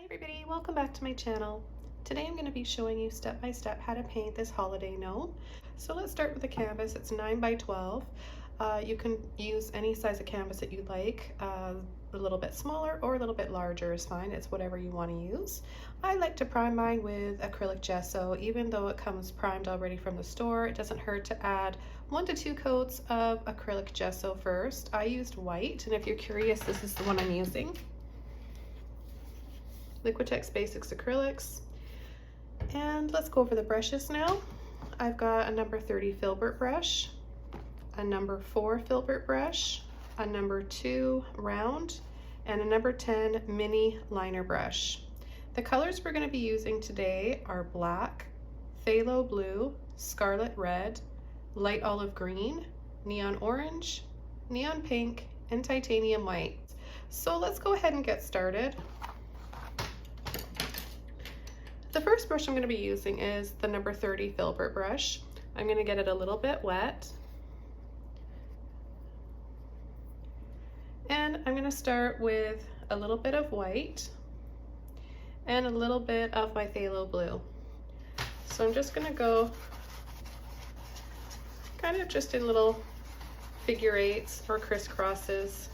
Hi everybody, welcome back to my channel. Today I'm going to be showing you step by step how to paint this holiday gnome. So let's start with the canvas. It's 9 by 12. You can use any size of canvas that you like. A little bit smaller or a little bit larger is fine. It's whatever you want to use. I like to prime mine with acrylic gesso. Even though it comes primed already from the store, it doesn't hurt to add 1 to 2 coats of acrylic gesso first. I used white, and if you're curious, this is the one I'm using. Liquitex Basics Acrylics. And let's go over the brushes now. I've got a number 30 filbert brush, a number 4 filbert brush, a number 2 round, and a number 10 mini liner brush. The colors we're going to be using today are black, phthalo blue, scarlet red, light olive green, neon orange, neon pink, and titanium white. So let's go ahead and get started. The first brush I'm going to be using is the number 30 filbert brush. I'm going to get it a little bit wet. And I'm going to start with a little bit of white and a little bit of my phthalo blue. So I'm just going to go kind of just in little figure eights or crisscrosses.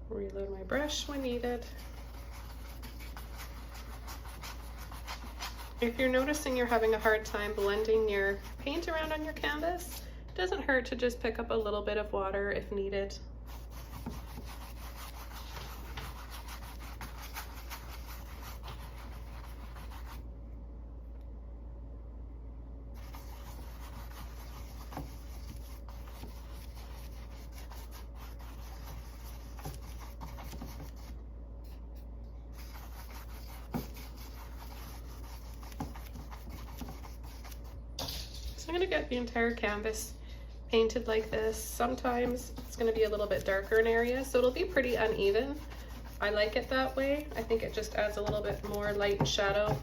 Reload my brush when needed. If you're noticing you're having a hard time blending your paint around on your canvas, it doesn't hurt to just pick up a little bit of water if needed. I'm going to get the entire canvas painted like this. Sometimes it's going to be a little bit darker in areas, so it'll be pretty uneven. I like it that way. I think it just adds a little bit more light and shadow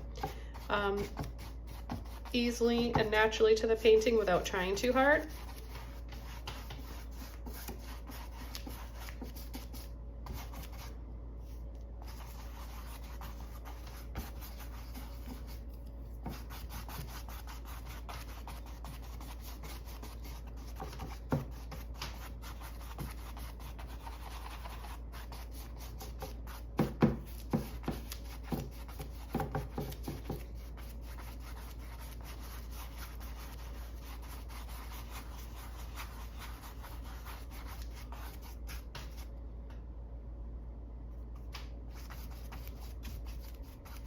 easily and naturally to the painting without trying too hard.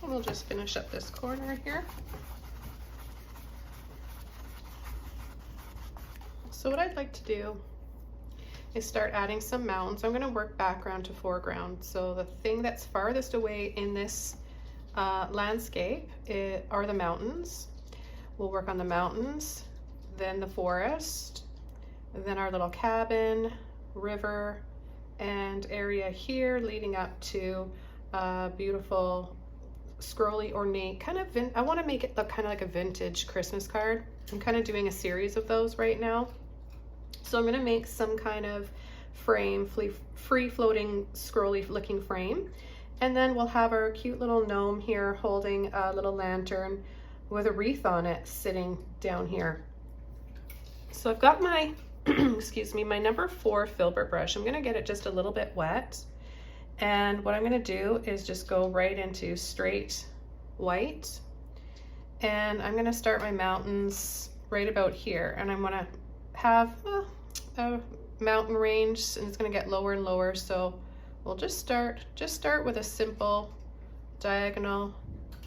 And we'll just finish up this corner here. So what I'd like to do is start adding some mountains. I'm going to work background to foreground. So the thing that's farthest away in this landscape are the mountains. We'll work on the mountains, then the forest, then our little cabin, river, and area here leading up to a beautiful scrolly ornate kind of I want to make it look kind of like a vintage Christmas card. I'm kind of doing a series of those right now. So I'm going to make some kind of frame, free floating scrolly looking frame, and then we'll have our cute little gnome here holding a little lantern with a wreath on it sitting down here. So I've got my excuse me, my number 4 filbert brush. I'm going to get it just a little bit wet. And what I'm going to do is just go right into straight white. And I'm going to start my mountains right about here. And I'm going to have a mountain range, and it's going to get lower and lower. So we'll just start with a simple diagonal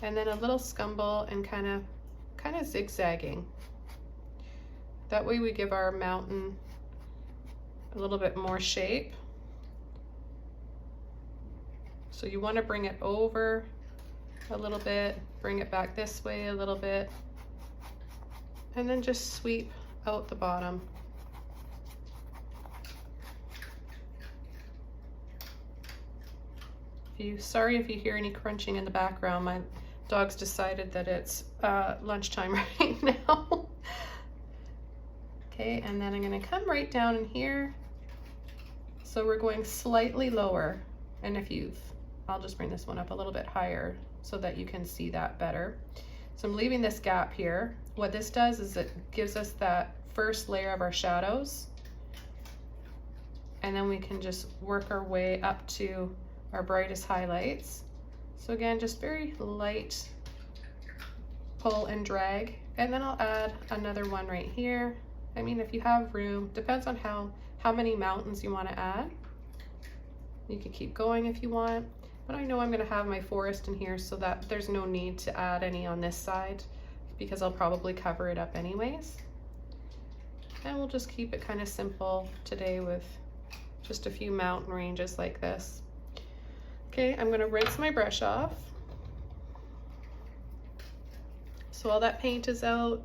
and then a little scumble and kind of zigzagging. That way we give our mountain a little bit more shape. So you want to bring it over a little bit, bring it back this way a little bit, and then just sweep out the bottom. Sorry if you hear any crunching in the background. My dog's decided that it's lunchtime right now. Okay, and then I'm gonna come right down in here. So we're going slightly lower. And I'll just bring this one up a little bit higher so that you can see that better. So I'm leaving this gap here. What this does is it gives us that first layer of our shadows. And then we can just work our way up to our brightest highlights. So again, just very light pull and drag. And then I'll add another one right here. I mean, if you have room, depends on how many mountains you want to add. You can keep going if you want, but I know I'm going to have my forest in here so that there's no need to add any on this side because I'll probably cover it up anyways. And we'll just keep it kind of simple today with just a few mountain ranges like this. Okay, I'm going to rinse my brush off. So all that paint is out,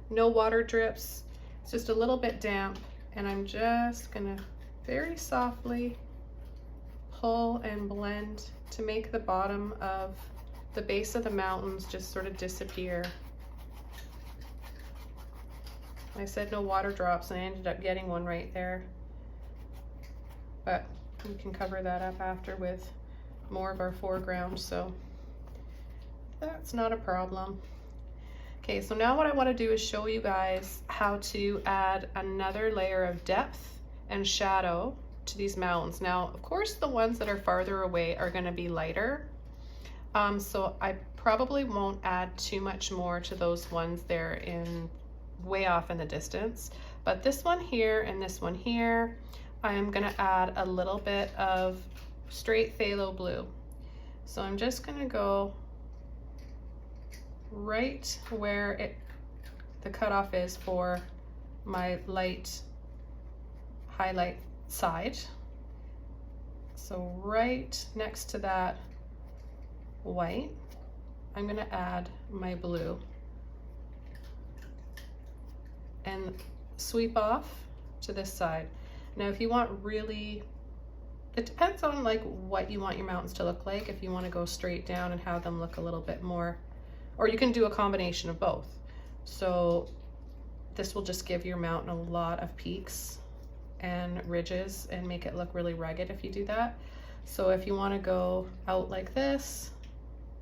no water drips, it's just a little bit damp, and I'm just going to very softly pull and blend to make the bottom of the base of the mountains just sort of disappear. I said no water drops and I ended up getting one right there, but we can cover that up after with more of our foreground, so that's not a problem. Okay, so now what I want to do is show you guys how to add another layer of depth and shadow to these mountains. Now, of course, the ones that are farther away are going to be lighter, so I probably won't add too much more to those ones there in way off in the distance, but this one here and this one here, I am going to add a little bit of straight phthalo blue. So I'm just going to go right where the cutoff is for my light highlight side. So right next to that white, I'm going to add my blue and sweep off to this side. Now if you want really, it depends on like what you want your mountains to look like. If you want to go straight down and have them look a little bit more, or you can do a combination of both. So this will just give your mountain a lot of peaks and ridges and make it look really rugged if you do that. So if you want to go out like this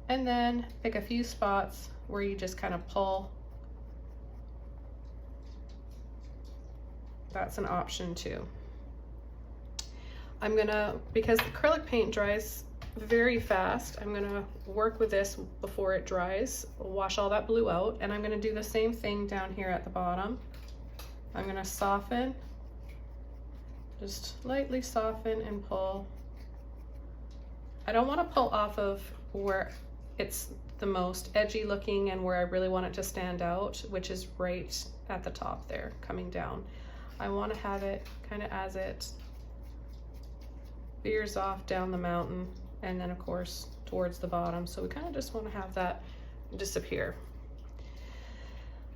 and then pick a few spots where you just kind of pull, that's an option too. I'm gonna, because acrylic paint dries very fast, I'm gonna work with this before it dries, wash all that blue out, and I'm gonna do the same thing down here at the bottom. I'm gonna soften, just lightly soften and pull. I don't want to pull off of where it's the most edgy looking and where I really want it to stand out, which is right at the top there, coming down. I want to have it kind of as it veers off down the mountain and then of course towards the bottom. So we kind of just want to have that disappear.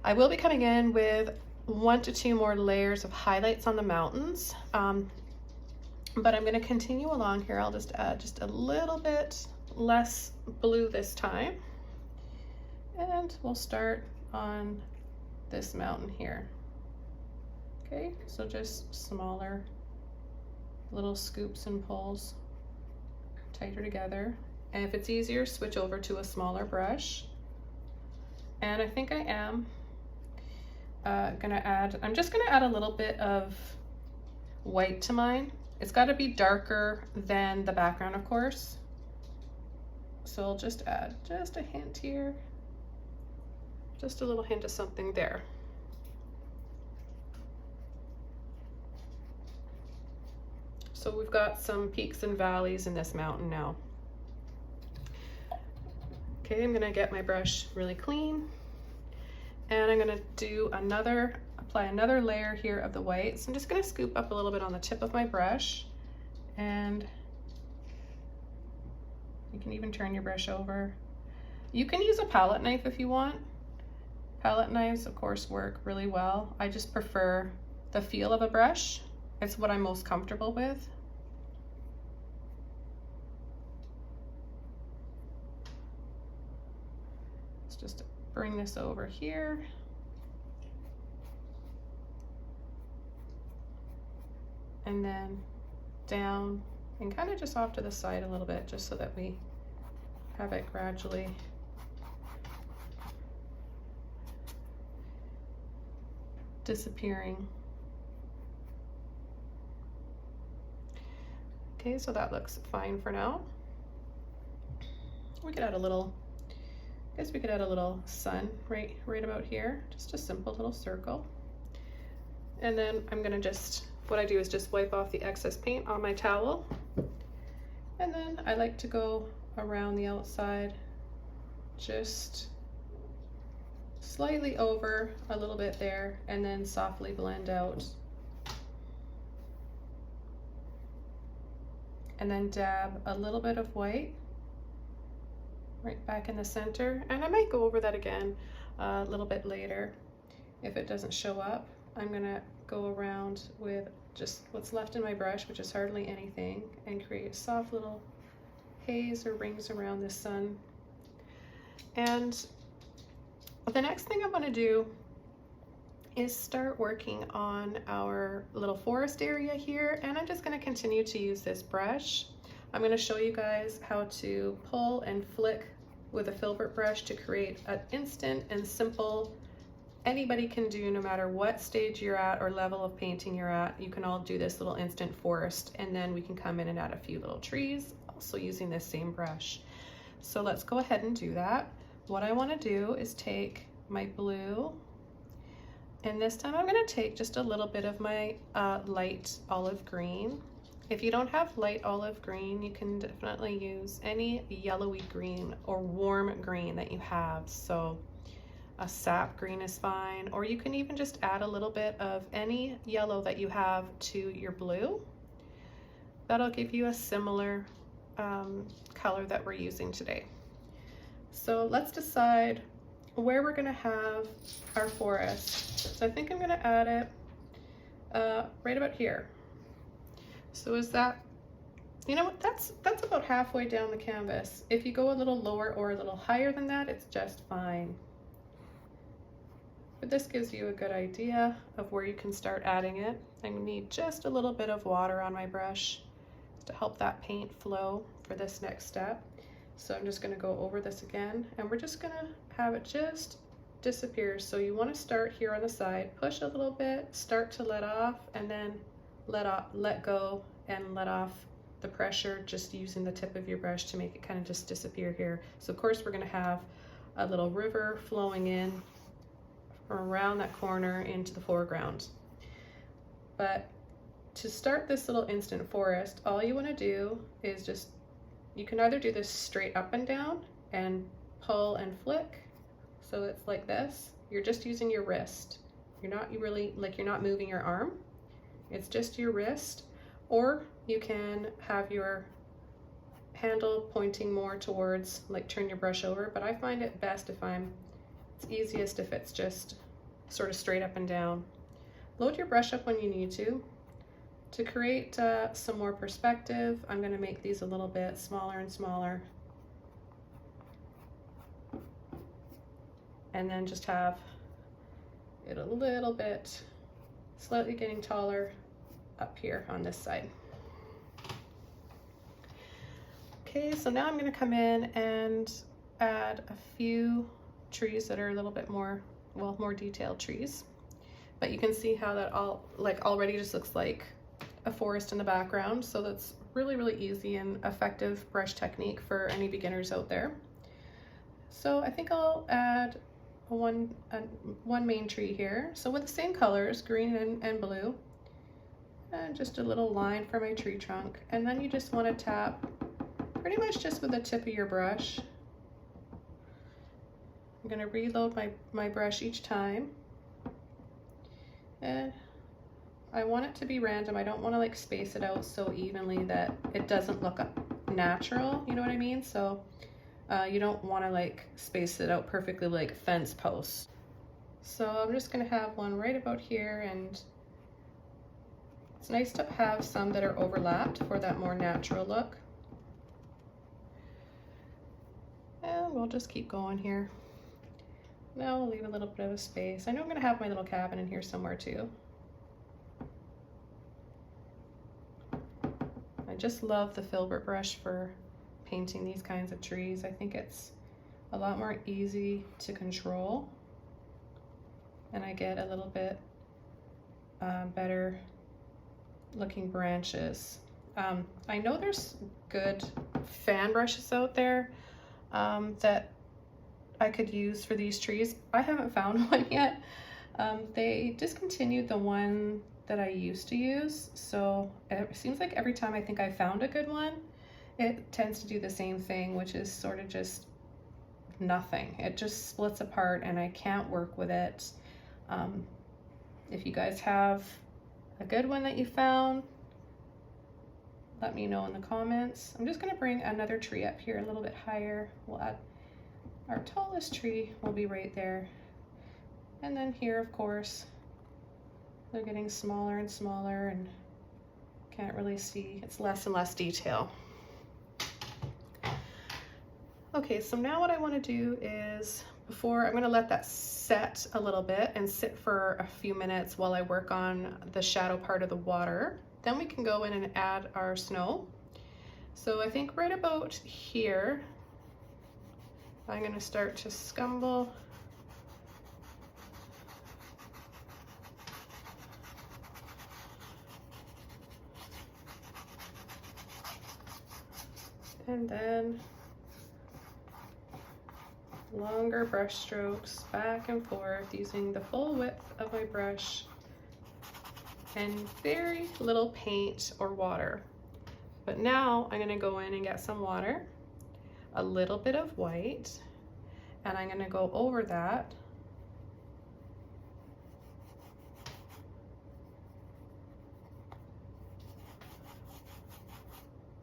I will be coming in with 1 to 2 more layers of highlights on the mountains, but I'm going to continue along here. I'll just add just a little bit less blue this time, and we'll start on this mountain here. Okay, so just smaller little scoops and pulls tighter together, and if it's easier, switch over to a smaller brush. And I think I am I'm just gonna add a little bit of white to mine. It's got to be darker than the background, of course, so I'll just add just a hint here, just a little hint of something there. So we've got some peaks and valleys in this mountain now. Okay, I'm gonna get my brush really clean, and I'm gonna apply another layer here of the white. So I'm just gonna scoop up a little bit on the tip of my brush, and you can even turn your brush over. You can use a palette knife if you want. Palette knives, of course, work really well. I just prefer the feel of a brush. It's what I'm most comfortable with. Let's just bring this over here. and then down and kind of just off to the side a little bit, just so that we have it gradually disappearing. Okay, so that looks fine for now. We could add a little, I guess we could add a little sun right about here, just a simple little circle. And then I'm gonna just, what I do is just wipe off the excess paint on my towel. And then I like to go around the outside, just slightly over a little bit there, and then softly blend out. And then dab a little bit of white right back in the center. And I might go over that again a little bit later if it doesn't show up. I'm gonna go around with just what's left in my brush, which is hardly anything, and create soft little haze or rings around the sun. And the next thing I want to do is start working on our little forest area here, and I'm just going to continue to use this brush. I'm going to show you guys how to pull and flick with a filbert brush to create an instant and simple, anybody can do, no matter what stage you're at or level of painting you're at. You can all do this little instant forest, and then we can come in and add a few little trees also using this same brush. So let's go ahead and do that. What I want to do is take my blue, and this time I'm going to take just a little bit of my light olive green. If you don't have light olive green, you can definitely use any yellowy green or warm green that you have. So a sap green is fine, or you can even just add a little bit of any yellow that you have to your blue. That'll give you a similar color that we're using today. So let's decide where we're gonna have our forest. So I think I'm gonna add it right about here. So is that, you know what, that's about halfway down the canvas. If you go a little lower or a little higher than that, it's just fine. But this gives you a good idea of where you can start adding it. I need just a little bit of water on my brush to help that paint flow for this next step. So I'm just gonna go over this again, and we're just gonna have it just disappear. So you wanna start here on the side, push a little bit, start to let off, and then let go and let off the pressure, just using the tip of your brush to make it kind of just disappear here. So of course we're gonna have a little river flowing in from around that corner into the foreground. But to start this little instant forest, all you want to do is just, you can either do this straight up and down and pull and flick. So it's like this. You're just using your wrist. You're not you're not moving your arm. It's just your wrist. Or you can have your handle pointing more towards, like turn your brush over, but I find it best if it's easiest if it's just sort of straight up and down. Load your brush up when you need to. To create some more perspective, I'm going to make these a little bit smaller and smaller. And then just have it a little bit, slightly getting taller up here on this side. Okay, so now I'm going to come in and add a few trees that are a little bit more, well, more detailed trees. But you can see how that all, like, already just looks like a forest in the background. So that's really, really easy and effective brush technique for any beginners out there. So I think I'll add one main tree here. So with the same colors, green and blue, and just a little line for my tree trunk. And then you just want to tap pretty much just with the tip of your brush. I'm going to reload my brush each time. And I want it to be random. I don't want to like space it out so evenly that it doesn't look natural, you know what I mean? So you don't want to like space it out perfectly like fence posts. So I'm just going to have one right about here, and it's nice to have some that are overlapped for that more natural look. And we'll just keep going here. Now we'll leave a little bit of a space. I know I'm going to have my little cabin in here somewhere too. just love the filbert brush for painting these kinds of trees. I think it's a lot more easy to control, and I get a little bit better looking branches. I know there's good fan brushes out there that I could use for these trees. I haven't found one yet. They discontinued the one that I used to use, so it seems like every time I think I found a good one, it tends to do the same thing, which is sort of just nothing. It just splits apart and I can't work with it. If you guys have a good one that you found, let me know in the comments. I'm just going to bring another tree up here a little bit higher. We'll add our tallest tree will be right there. And then here, of course, they're getting smaller and smaller and can't really see. It's less and less detail. Okay, so now what I want to do is, I'm going to let that set a little bit and sit for a few minutes while I work on the shadow part of the water. Then we can go in and add our snow. So I think right about here, I'm going to start to scumble and then longer brush strokes back and forth using the full width of my brush and very little paint or water. But now I'm going to go in and get some water, a little bit of white, and I'm going to go over that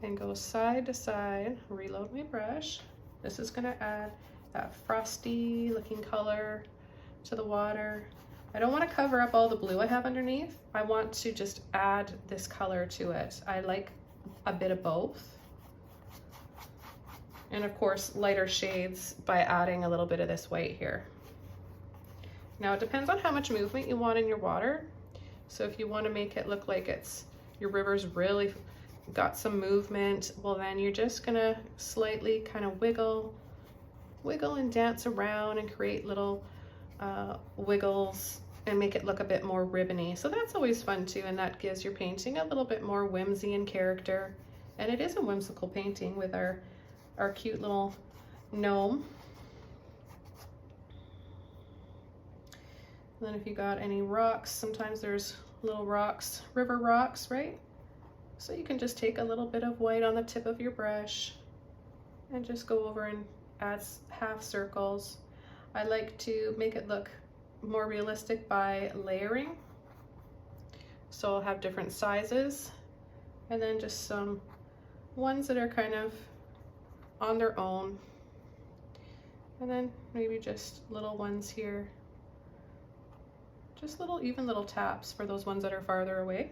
and go side to side, reload my brush. This is going to add that frosty looking color to the water. I don't want to cover up all the blue I have underneath. I want to just add this color to it. I like a bit of both. And of course, lighter shades by adding a little bit of this white here. Now it depends on how much movement you want in your water. So if you want to make it look like your river's really got some movement, well then you're just gonna slightly kind of wiggle and dance around and create little wiggles and make it look a bit more ribbony. So that's always fun too, and that gives your painting a little bit more whimsy and character. And it is a whimsical painting with our cute little gnome. And then if you got any rocks, sometimes there's little rocks, river rocks, right? So you can just take a little bit of white on the tip of your brush and just go over and add half circles. I like to make it look more realistic by layering. So I'll have different sizes and then just some ones that are kind of on their own. And then maybe just little ones here. Just even little taps for those ones that are farther away.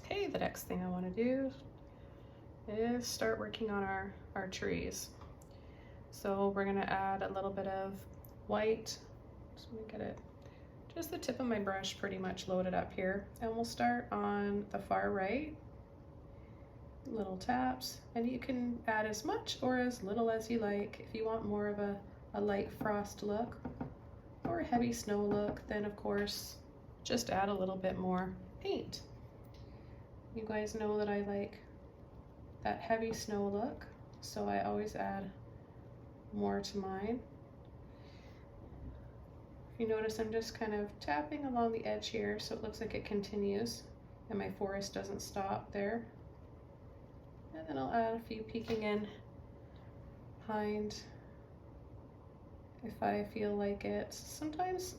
Okay, the next thing I want to do is start working on our trees. So we're going to add a little bit of white. Just let me get it, just the tip of my brush pretty much loaded up here. And we'll start on the far right, little taps, and you can add as much or as little as you like. If you want more of a light frost look or a heavy snow look, then of course just add a little bit more paint. You guys know that I like that heavy snow look, so I always add more to mine. If you notice, I'm just kind of tapping along the edge here so it looks like it continues and my forest doesn't stop there. And then I'll add a few peeking in behind if I feel like it. Sometimes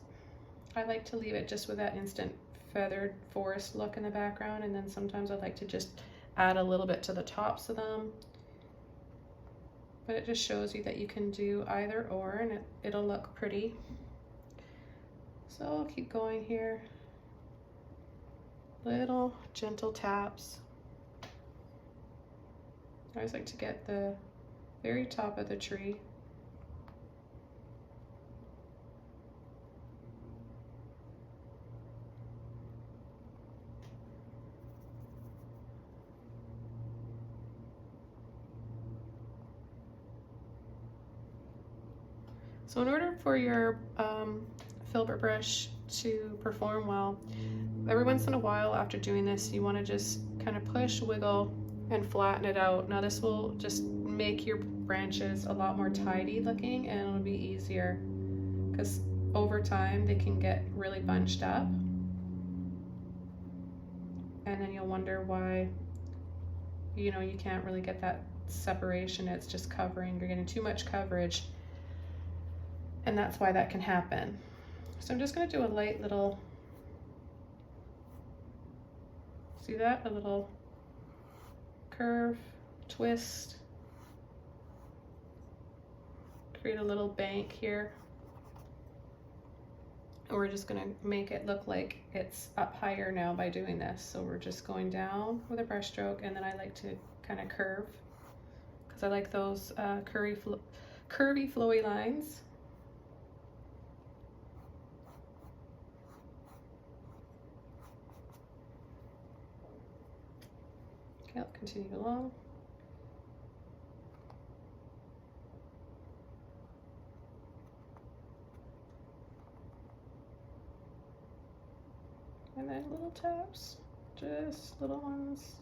I like to leave it just with that instant feathered forest look in the background, and then sometimes I like to just add a little bit to the tops of them. But it just shows you that you can do either or, and it'll look pretty. So I'll keep going here. Little gentle taps. I always like to get the very top of the tree. So in order for your filbert brush to perform well, every once in a while after doing this, you want to just kind of push, wiggle, and flatten it out. Now this will just make your branches a lot more tidy looking, and it'll be easier because over time they can get really bunched up, and then you'll wonder why, you know, you can't really get that separation. It's just covering, you're getting too much coverage, and that's why that can happen. So I'm just going to do a light little, see that? A little curve, twist, create a little bank here. And we're just going to make it look like it's up higher now by doing this. So we're just going down with a brush stroke, and then I like to kind of curve because I like those curvy, flowy lines. Okay, I'll continue along. And then little taps, just little ones,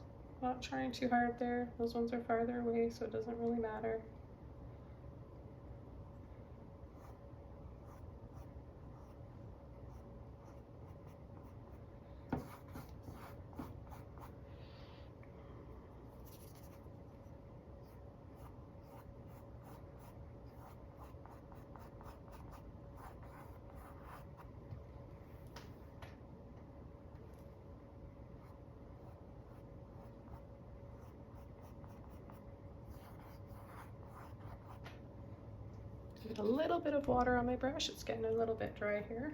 not trying too hard there. Those ones are farther away, so it doesn't really matter. Get a little bit of water on my brush. It's getting a little bit dry here.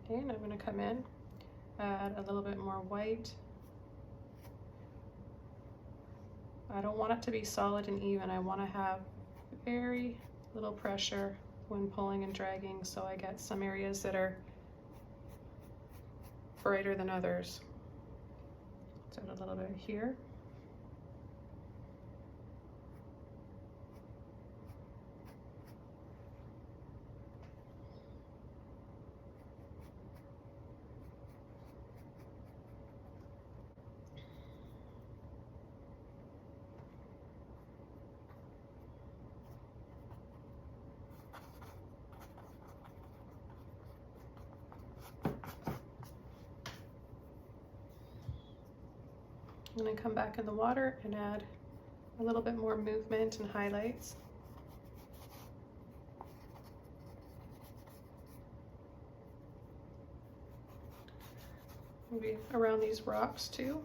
Okay, and I'm going to come in, add a little bit more white. I don't want it to be solid and even. I want to have very little pressure when pulling and dragging, so I get some areas that are brighter than others. So add a little bit here. And then come back in the water and add a little bit more movement and highlights. Maybe around these rocks too.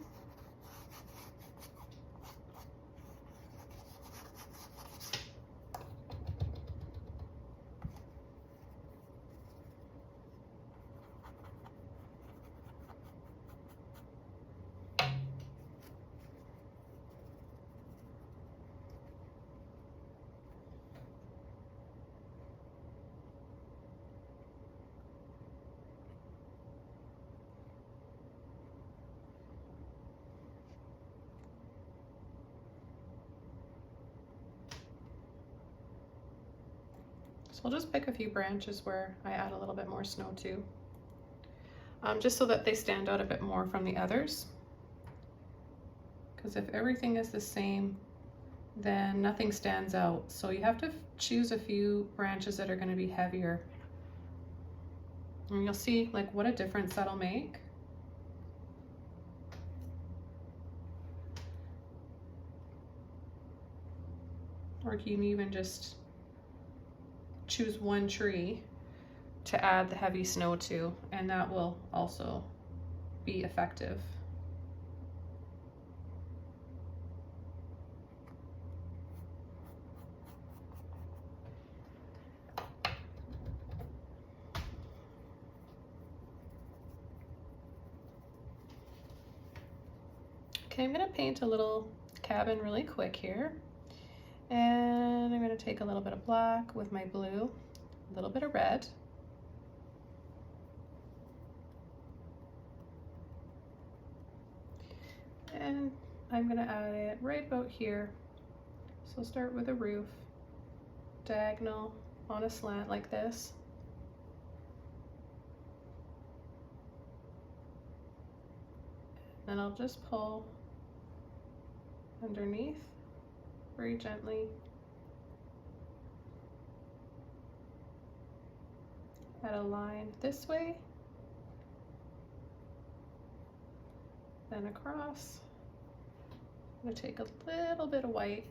So I'll just pick a few branches where I add a little bit more snow too, just so that they stand out a bit more from the others. Because if everything is the same, then nothing stands out. So you have to choose a few branches that are going to be heavier. And you'll see like what a difference that'll make. Or you can even just choose one tree to add the heavy snow to, and that will also be effective. Okay, I'm gonna paint a little cabin really quick here. And I'm gonna take a little bit of black with my blue, a little bit of red. And I'm gonna add it right about here. So start with a roof, diagonal on a slant like this. Then I'll just pull underneath very gently. Add a line this way, then across. I'm going to take a little bit of white.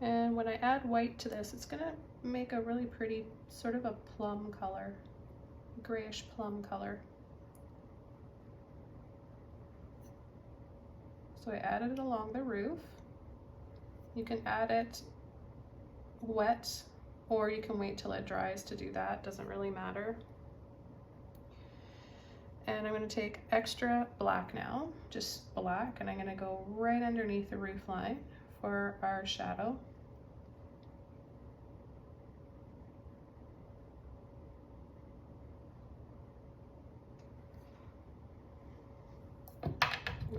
And when I add white to this, it's going to make a really pretty sort of a plum color, grayish plum color. So I added it along the roof. You can add it wet, or you can wait till it dries to do that, doesn't really matter. And I'm going to take extra black now, just black, and I'm going to go right underneath the roof line for our shadow.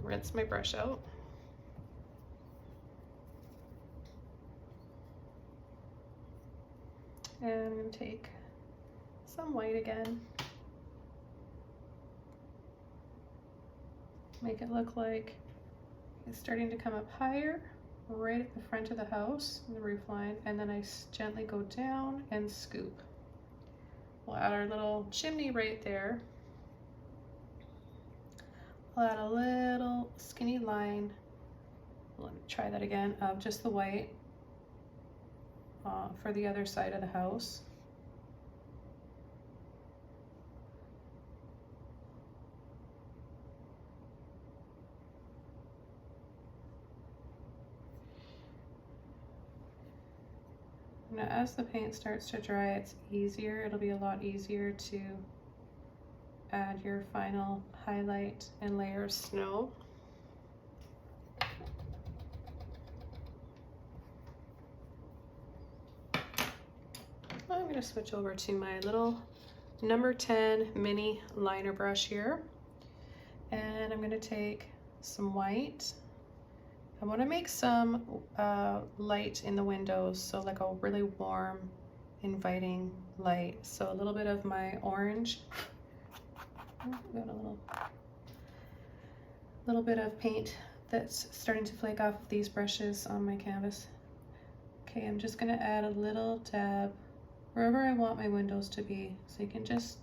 Rinse my brush out. And I'm going to take some white again. Make it look like it's starting to come up higher, right at the front of the house, the roof line, and then I gently go down and scoop. We'll add our little chimney right there. I'll add a little skinny line, let me try that again, of just the white for the other side of the house. Now as the paint starts to dry, it's easier, it'll be a lot easier to add your final highlight and layer of snow. I'm going to switch over to my little number 10 mini liner brush here, and I'm going to take some white. I want to make some light in the windows, so like a really warm, inviting light. So a little bit of my orange. Got a little bit of paint that's starting to flake off of these brushes on my canvas. Okay, I'm just going to add a little dab wherever I want my windows to be. So you can just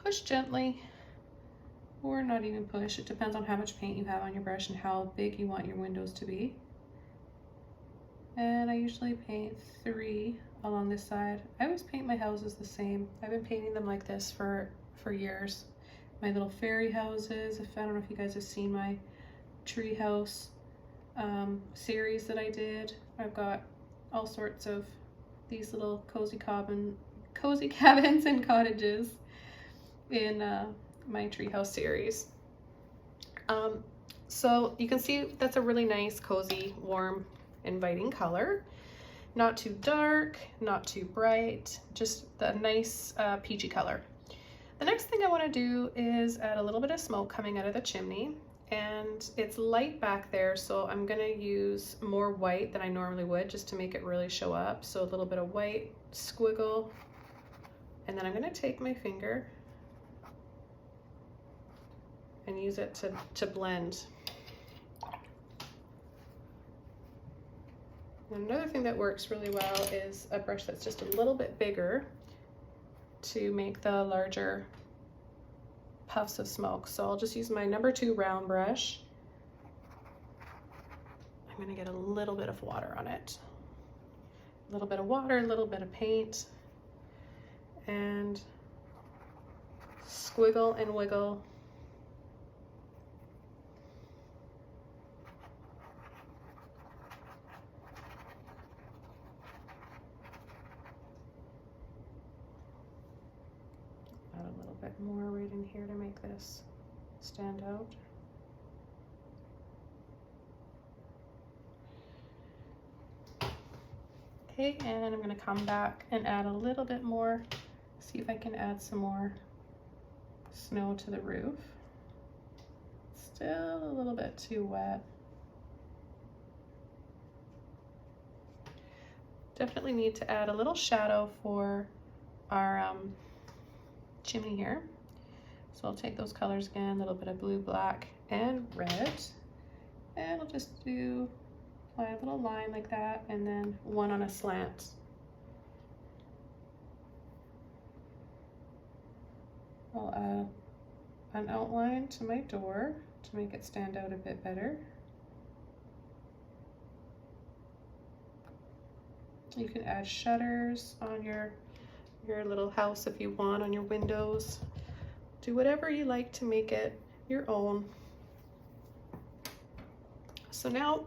push gently, or not even push. It depends on how much paint you have on your brush and how big you want your windows to be. And I usually paint 3 along this side. I always paint my houses the same. I've been painting them like this for years. My little fairy houses. I don't know if you guys have seen my tree house series that I did. I've got all sorts of these little cozy cabins and cottages in my treehouse series. So you can see that's a really nice, cozy, warm, inviting color. Not too dark, not too bright, just the nice peachy color. The next thing I want to do is add a little bit of smoke coming out of the chimney, and it's light back there, so I'm going to use more white than I normally would just to make it really show up. So a little bit of white squiggle, and then I'm going to take my finger and use it to blend. And another thing that works really well is a brush that's just a little bit bigger to make the larger puffs of smoke. So I'll just use my number 2 round brush. I'm going to get a little bit of water on it. A little bit of water, a little bit of paint, and squiggle and wiggle. Add a little bit more right in here to make this stand out. Okay, and I'm going to come back and add a little bit more, see if I can add some more snow to the roof. Still a little bit too wet. Definitely need to add a little shadow for our chimney here. So I'll take those colors again, a little bit of blue, black, and red. And I'll just do a little line like that, and then one on a slant. I'll add an outline to my door to make it stand out a bit better. You can add shutters on your little house if you want, on your windows. Do whatever you like to make it your own. So now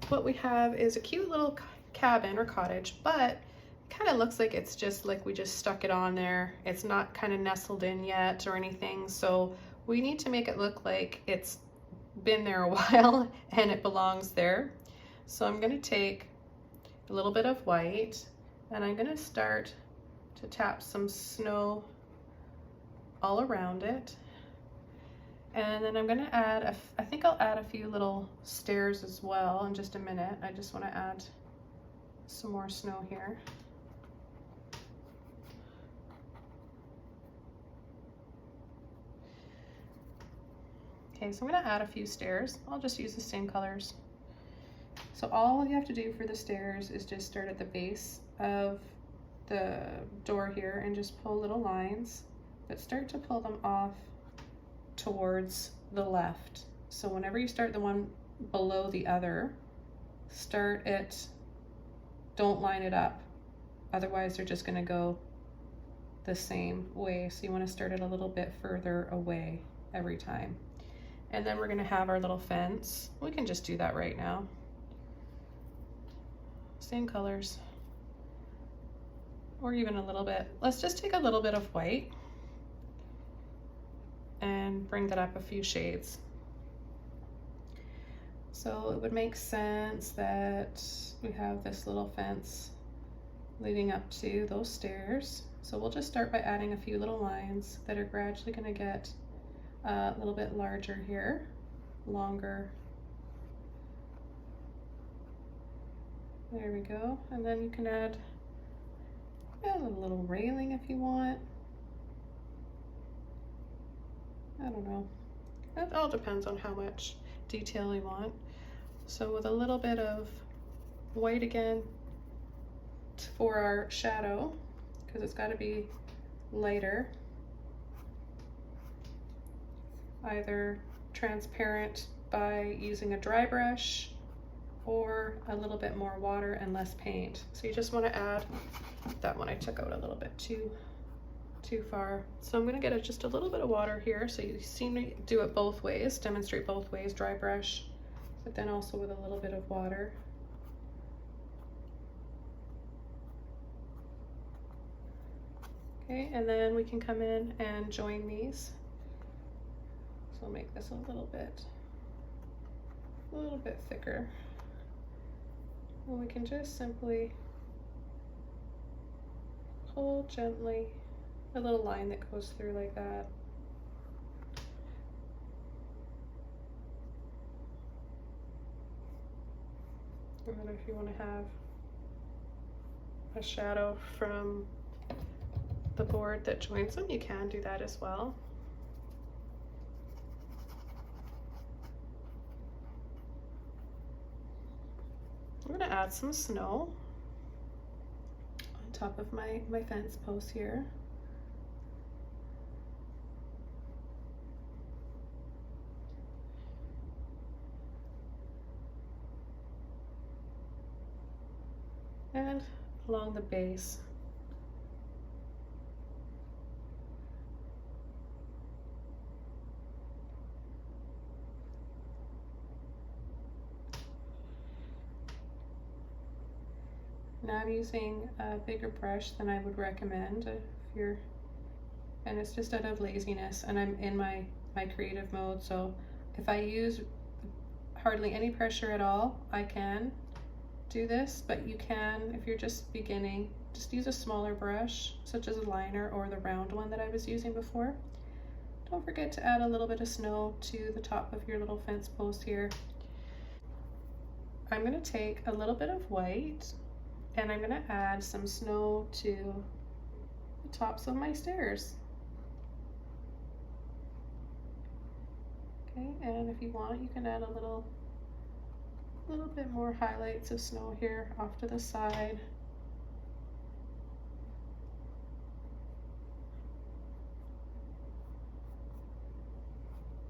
what we have is a cute little cabin or cottage, but kind of looks like it's just like we just stuck it on there. It's not kind of nestled in yet or anything, so we need to make it look like it's been there a while and it belongs there. So I'm going to take a little bit of white and I'm going to start to tap some snow all around it. And then I'm going to add, I think I'll add a few little stairs as well in just a minute. I just want to add some more snow here. Okay, so I'm going to add a few stairs. I'll just use the same colors. So all you have to do for the stairs is just start at the base of the door here and just pull little lines, but start to pull them off towards the left. So whenever you start the one below the other, start it, don't line it up. Otherwise they're just going to go the same way. So you want to start it a little bit further away every time. And then we're going to have our little fence. We can just do that right now. Same colors. Or even a little bit. Let's just take a little bit of white and bring that up a few shades. So it would make sense that we have this little fence leading up to those stairs. So we'll just start by adding a few little lines that are gradually going to get a little bit larger here, longer. There we go. And then you can add a little railing if you want. I don't know. It all depends on how much detail you want. So with a little bit of white again for our shadow, because it's got to be lighter, either transparent by using a dry brush or a little bit more water and less paint. So you just want to add that one. I took out a little bit too far. So I'm going to get just a little bit of water here, so you see me do it both ways, demonstrate both ways, dry brush, but then also with a little bit of water. Okay, and then we can come in and join these. So I'll make this a little bit thicker. And we can just simply pull gently a little line that goes through like that. And then if you want to have a shadow from the board that joins them, you can do that as well. I'm going to add some snow on top of my fence post here. And along the base. Now I'm using a bigger brush than I would recommend if you're, and it's just out of laziness, and I'm in my creative mode, so if I use hardly any pressure at all, I can do this, but you can, if you're just beginning, just use a smaller brush, such as a liner or the round one that I was using before. Don't forget to add a little bit of snow to the top of your little fence post here. I'm going to take a little bit of white and I'm going to add some snow to the tops of my stairs. Okay, and if you want, you can add a little bit more highlights of snow here off to the side.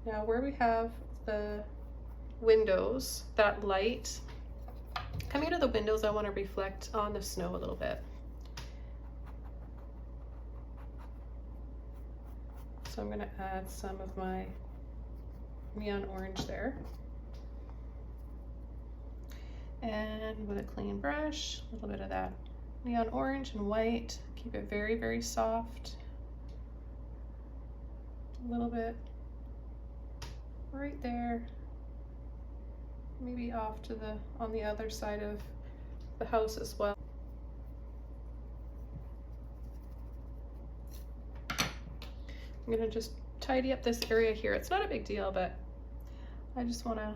Now where we have the windows, that light coming out of the windows, I want to reflect on the snow a little bit. So I'm going to add some of my neon orange there. And with a clean brush, a little bit of that neon orange and white. Keep it very, very soft. A little bit right there. Maybe off to the, on the other side of the house as well. I'm gonna just tidy up this area here. It's not a big deal, but I just wanna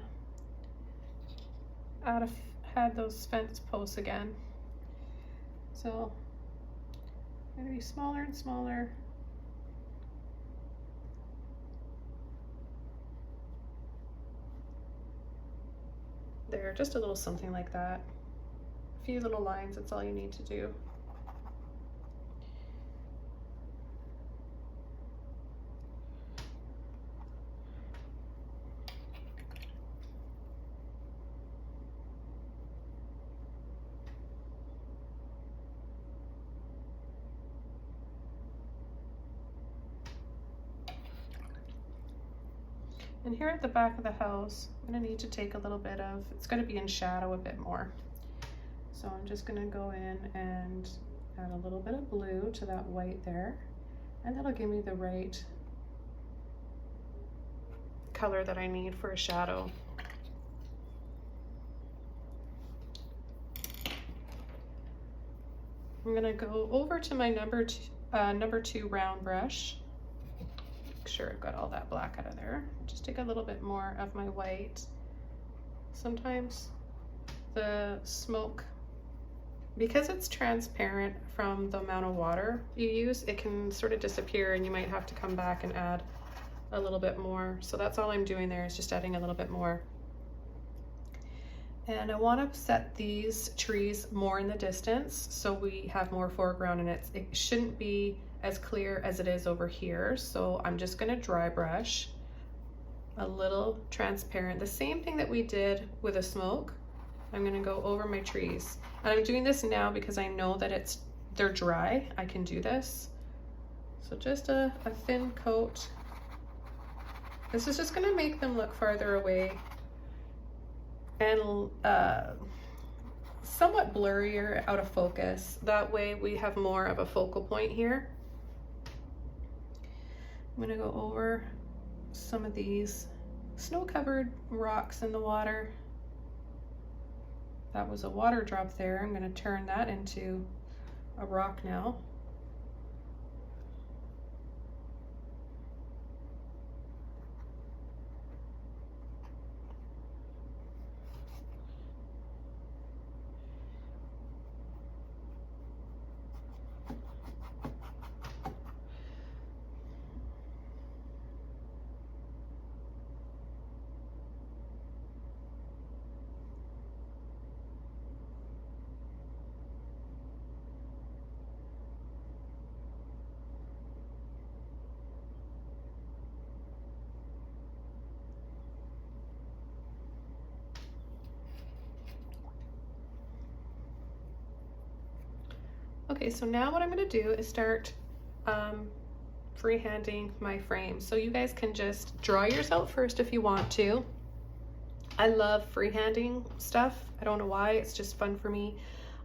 add those fence posts again. So I'm gonna be smaller and smaller. There, just a little something like that. A few little lines, that's all you need to do. And here at the back of the house, I'm gonna need to take a little bit of, it's gonna be in shadow a bit more. So I'm just gonna go in and add a little bit of blue to that white there. And that'll give me the right color that I need for a shadow. I'm gonna go over to my number two round brush. Make sure I've got all that black out of there. Just take a little bit more of my white. Sometimes the smoke, because it's transparent from the amount of water you use, it can sort of disappear and you might have to come back and add a little bit more. So that's all I'm doing there, is just adding a little bit more. And I want to set these trees more in the distance so we have more foreground, and it shouldn't be as clear as it is over here. So I'm just going to dry brush a little transparent, the same thing that we did with the smoke. I'm going to go over my trees, and I'm doing this now because I know that they're dry. I can do this. So just a thin coat. This is just going to make them look farther away and somewhat blurrier, out of focus. That way we have more of a focal point here. I'm going to go over some of these snow-covered rocks in the water. That was a water drop there. I'm going to turn that into a rock now. Okay, so now what I'm going to do is start freehanding my frame. So you guys can just draw yours out first if you want to. I love freehanding stuff. I don't know why, it's just fun for me.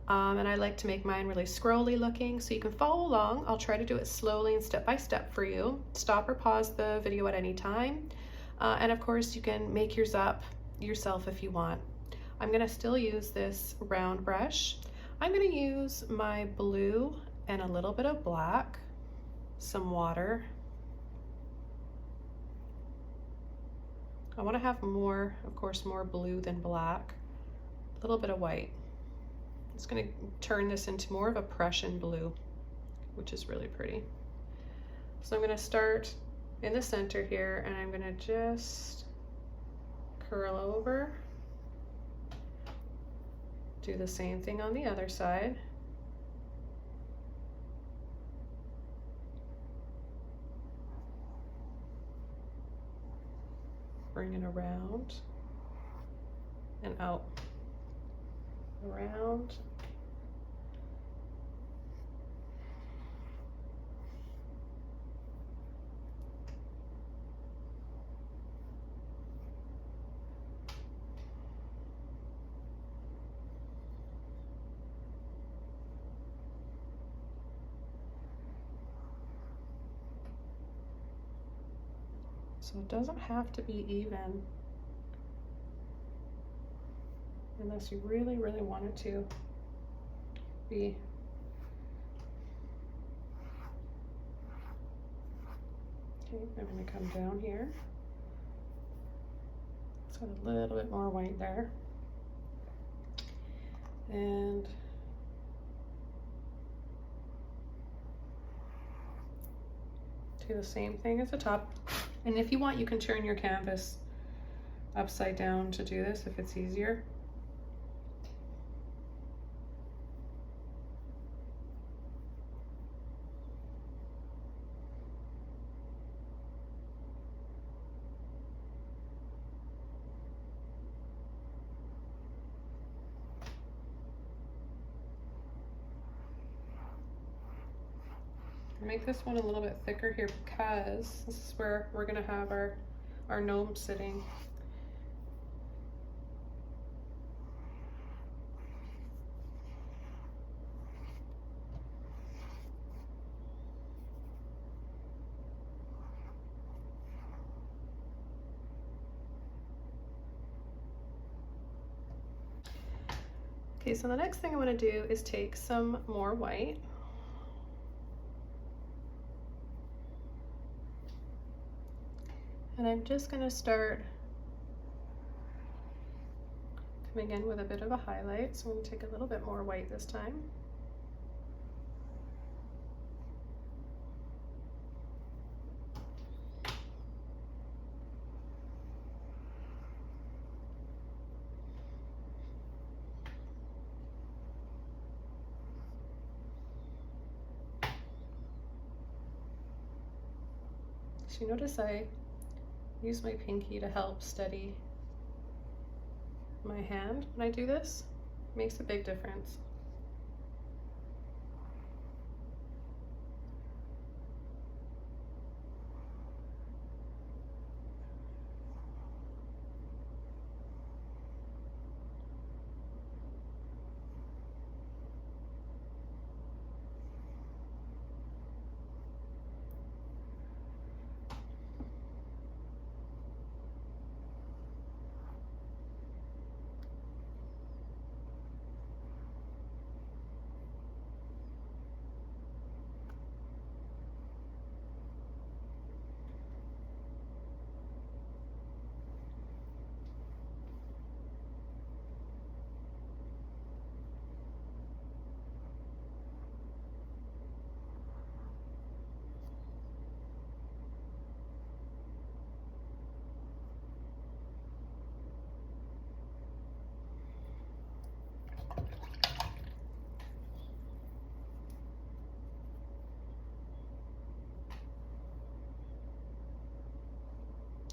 And I like to make mine really scrolly looking, so you can follow along. I'll try to do it slowly and step by step for you. Stop or pause the video at any time. And of course you can make yours up yourself if you want. I'm gonna still use this round brush. I'm gonna use my blue and a little bit of black, some water. I wanna have more, of course, more blue than black, a little bit of white. It's going to turn this into more of a Prussian blue, which is really pretty. So I'm going to start in the center here, and I'm going to just curl over. Do the same thing on the other side. Bring it around and out. Around. So it doesn't have to be even, unless you really, really want it to be. Okay, I'm going to come down here. It's got a little bit more white there. And do the same thing as the top. And if you want, you can turn your canvas upside down to do this if it's easier. Make this one a little bit thicker here because this is where we're going to have our gnome sitting. Okay, so the next thing I want to do is take some more white. And I'm just going to start coming in with a bit of a highlight. So I'm going to take a little bit more white this time. So you notice I use my pinky to help steady my hand when I do this. It makes a big difference.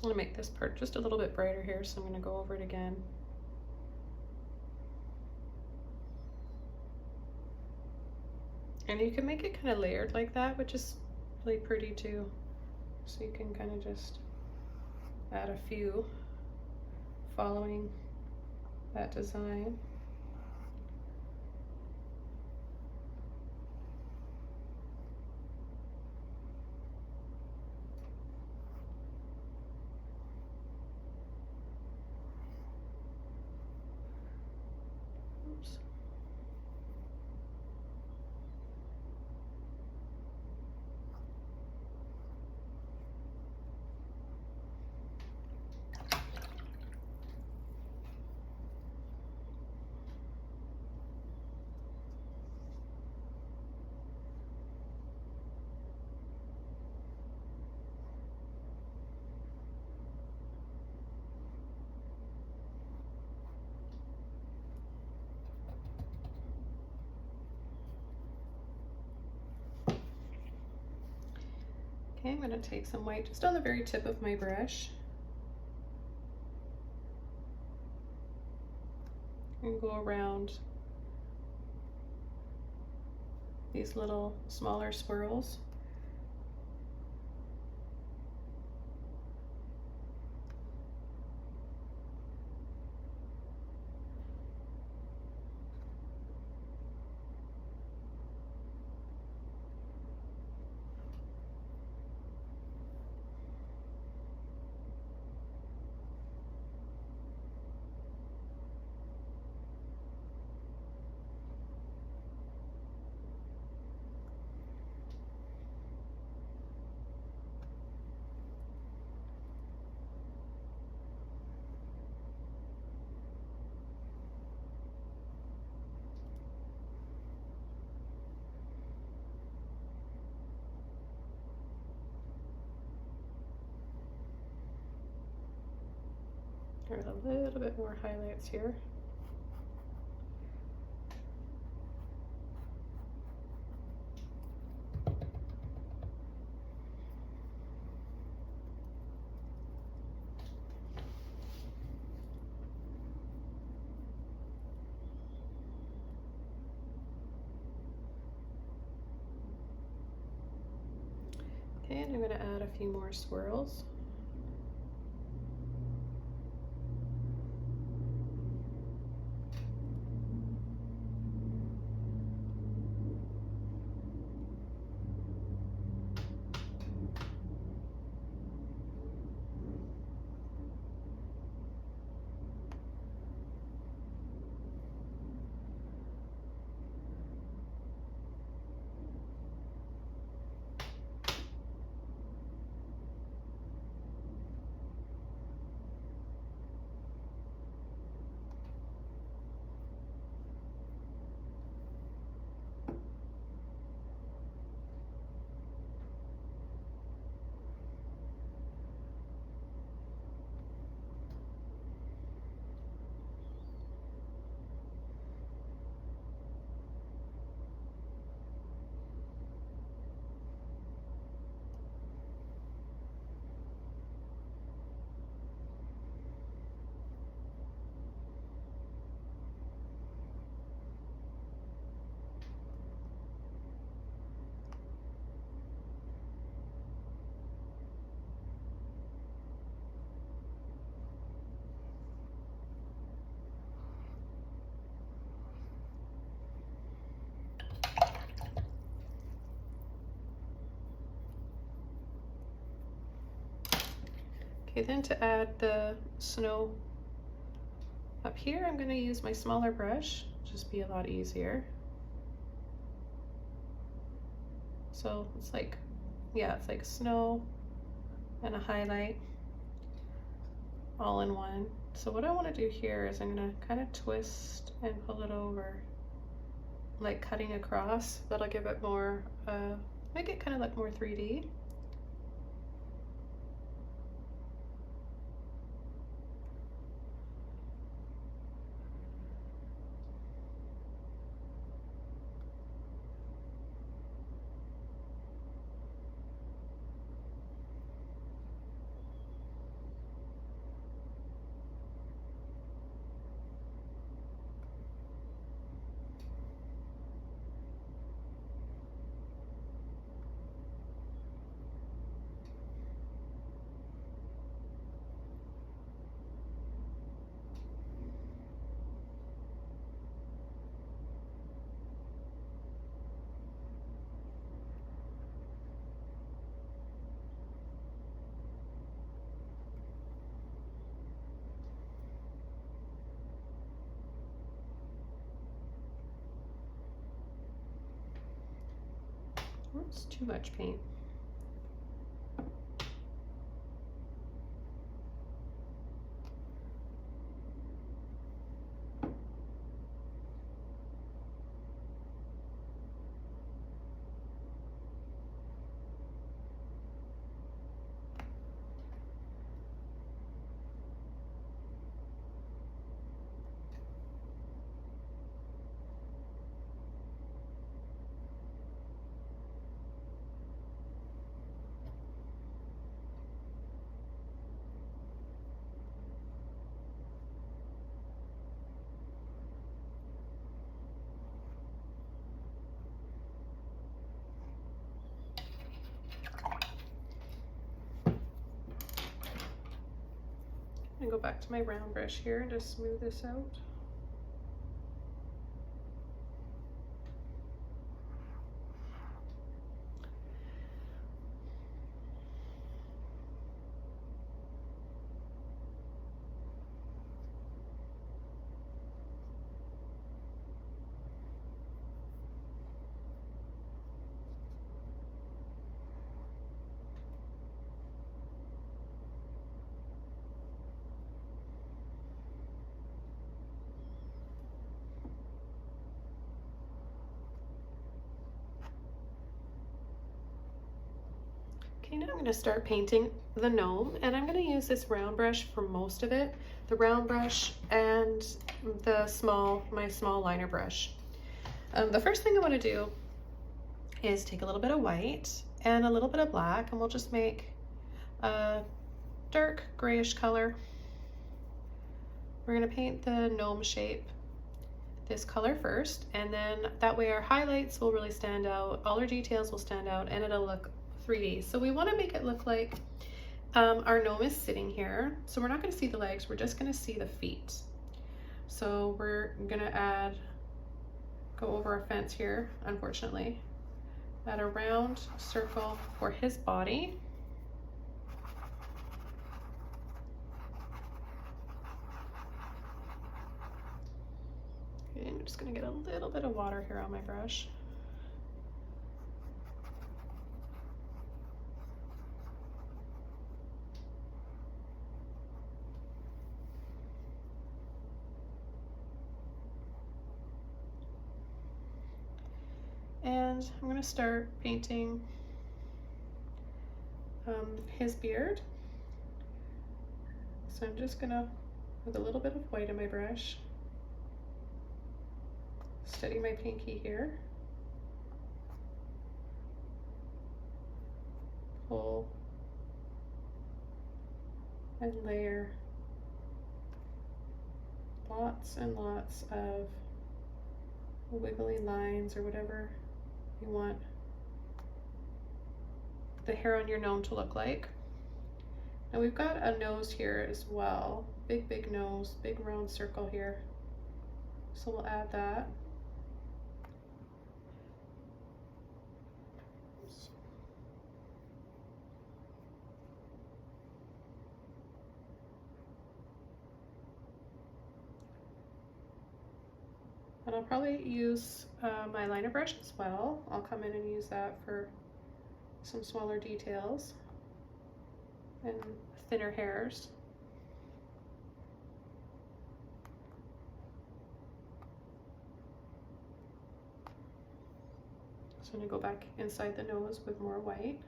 I'm going to make this part just a little bit brighter here, so I'm going to go over it again. And you can make it kind of layered like that, which is really pretty too. So you can kind of just add a few following that design. Oops. Okay, I'm going to take some white just on the very tip of my brush and go around these little smaller swirls. There's a little bit more highlights here. Okay, and I'm going to add a few more swirls. Okay, then to add the snow up here, I'm going to use my smaller brush, just be a lot easier. So it's like, yeah, it's like snow and a highlight all in one. So what I want to do here is I'm going to kind of twist and pull it over, like cutting across. That'll give it more, make it kind of look more 3D. Oops, too much paint. I'm gonna go back to my round brush here and just smooth this out. Okay, now I'm going to start painting the gnome, and I'm going to use this round brush for most of it. The round brush and my small liner brush. The first thing I want to do is take a little bit of white and a little bit of black, and we'll just make a dark grayish color. We're going to paint the gnome shape this color first, and then that way our highlights will really stand out, all our details will stand out, and it'll look 3D. So we want to make it look like our gnome is sitting here. So we're not going to see the legs, we're just going to see the feet. So we're going to go over our fence here, unfortunately. Add a round circle for his body. Okay, I'm just going to get a little bit of water here on my brush. And I'm going to start painting his beard. So I'm just going to, with a little bit of white in my brush, steady my pinky here, pull and layer lots and lots of wiggly lines or whatever you want the hair on your gnome to look like. Now we've got a nose here as well, big nose, big round circle here, so we'll add that. And I'll probably use my liner brush as well. I'll come in and use that for some smaller details and thinner hairs. So I'm going to go back inside the nose with more white.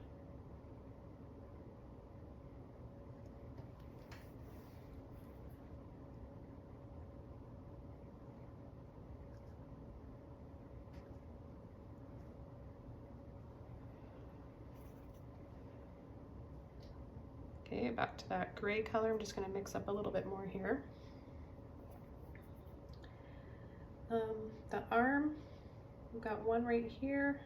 Okay, back to that gray color. I'm just going to mix up a little bit more here. The arm, we've got one right here,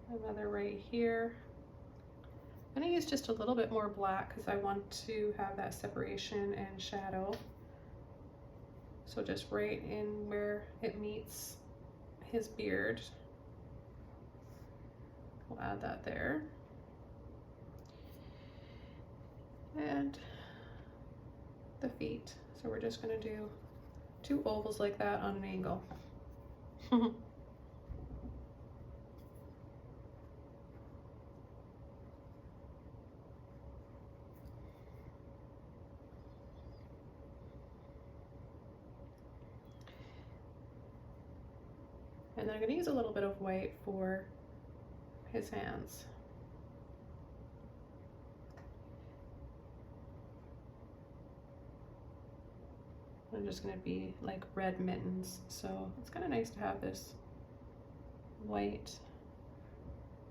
another right here. I'm going to use just a little bit more black because I want to have that separation and shadow. So just right in where it meets his beard, we'll add that there. And the feet. So we're just going to do 2 ovals like that on an angle. And then I'm going to use a little bit of white for his hands. I'm just going to be like red mittens, so it's kind of nice to have this white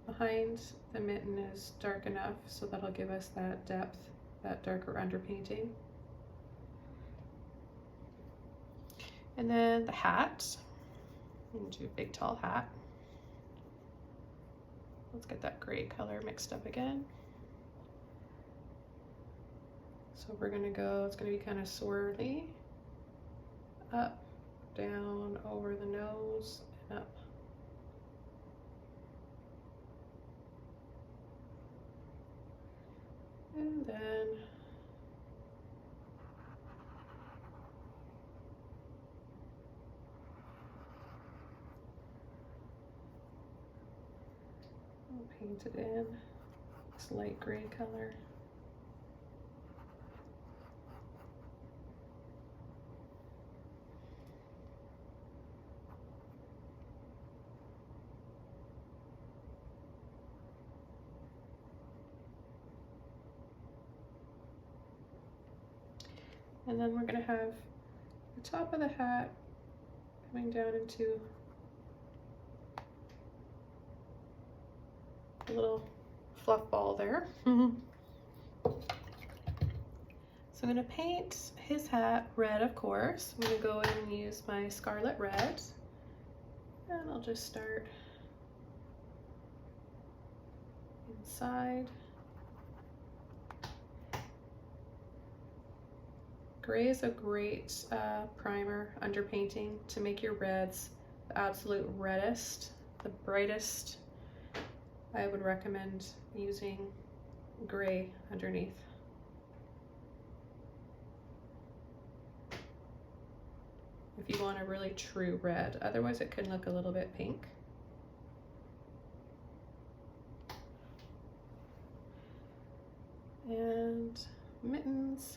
behind the mitten is dark enough, so that'll give us that depth, that darker underpainting. And then the hat, I'm going to do a big tall hat. Let's get that gray color mixed up again. So we're going to go, it's going to be kind of swirly, up, down, over the nose, and up. And then I'll paint it in this light gray color. And then we're going to have the top of the hat coming down into a little fluff ball there. So I'm going to paint his hat red, of course. I'm going to go in and use my Scarlet red. And I'll just start inside. Gray is a great primer underpainting to make your reds the absolute reddest, the brightest. I would recommend using gray underneath. If you want a really true red, otherwise it can look a little bit pink. And mittens.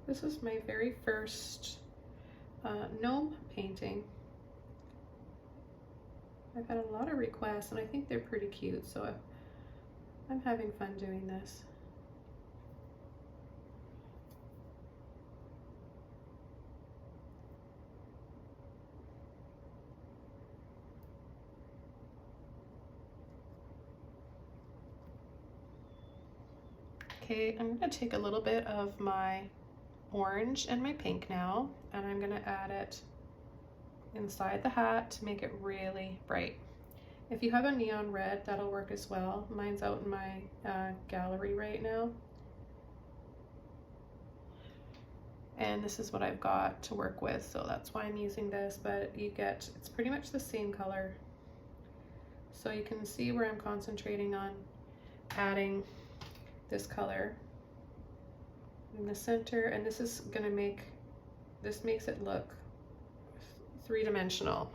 This is my very first gnome painting. I've had a lot of requests and I think they're pretty cute, so I'm having fun doing this. Okay, I'm going to take a little bit of my orange and my pink now, and I'm going to add it inside the hat to make it really bright. If you have a neon red, that'll work as well. Mine's out in my gallery right now. And this is what I've got to work with, so that's why I'm using this, but you get, it's pretty much the same color. So you can see where I'm concentrating on adding this color in the center, and this is gonna make, this makes it look three-dimensional.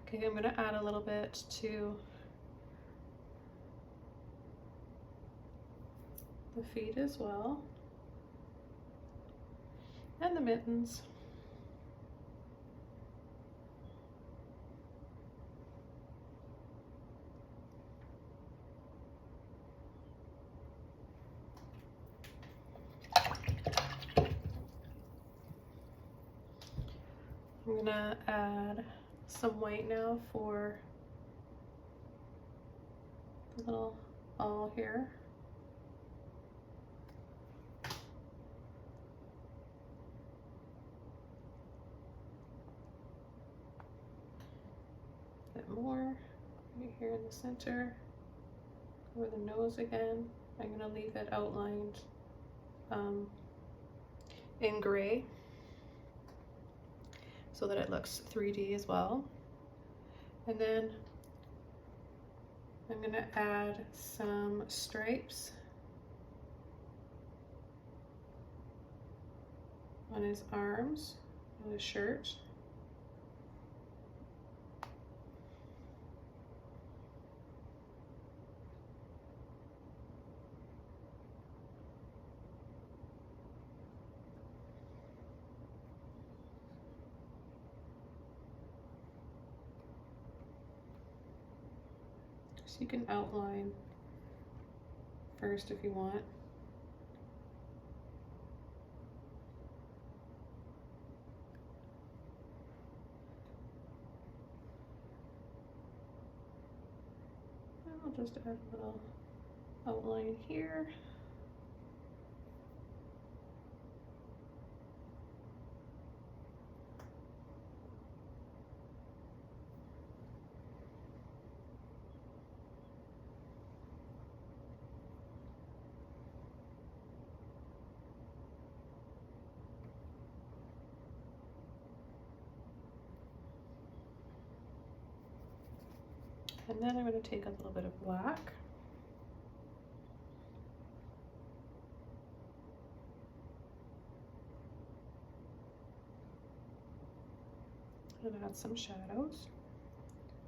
Okay, I'm gonna add a little bit to the feet as well, and the mittens. I'm gonna add some white now for the little ball here. A bit more right here in the center. Over the nose again. I'm gonna leave it outlined in gray, so that it looks 3D as well. And then I'm gonna add some stripes on his arms, on his shirt. So you can outline first if you want. And I'll just add a little outline here. And then I'm going to take a little bit of black. And add some shadows,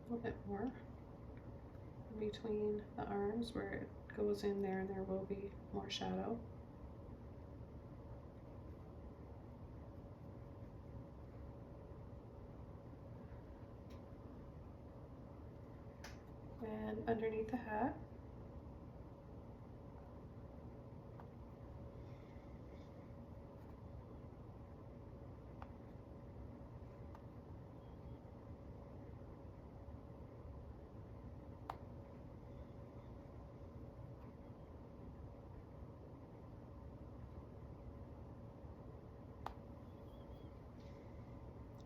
a little bit more in between the arms where it goes in there, and there will be more shadow. And underneath the hat,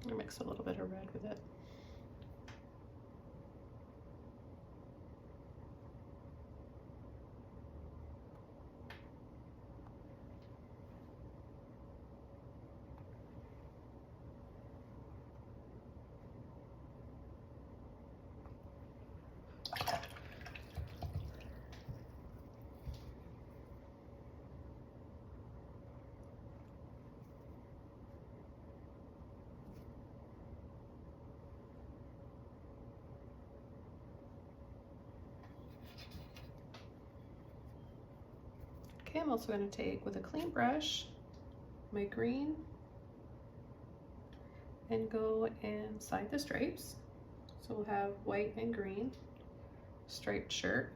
I mix a little bit of red with it. Okay, I'm also going to take with a clean brush my green and go inside the stripes. So we'll have white and green striped shirt.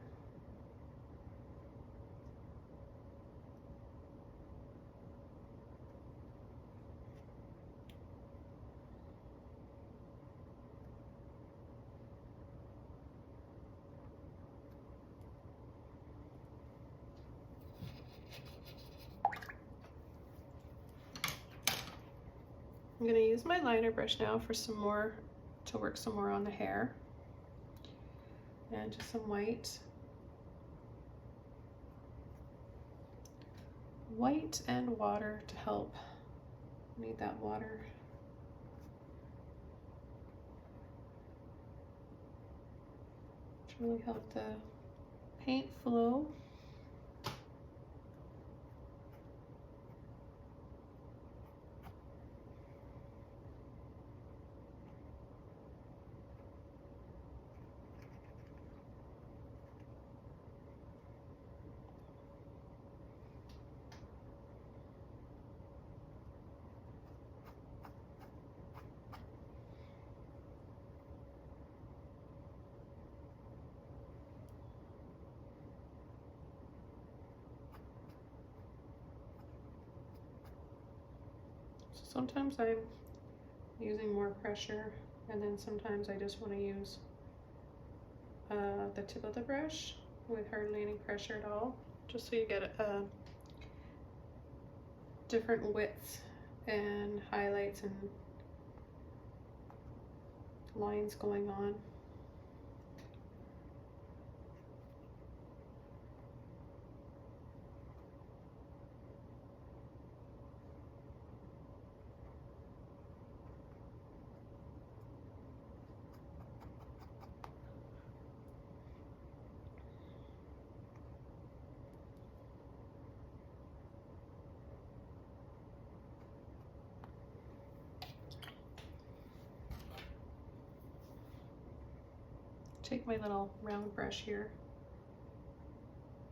I'm going to use my liner brush now for some more, to work some more on the hair. And just some white. White and water to help. Need that water. To really help the paint flow. Sometimes I'm using more pressure, and then sometimes I just want to use the tip of the brush with hardly any pressure at all, just so you get a different width and highlights and lines going on. Take my little round brush here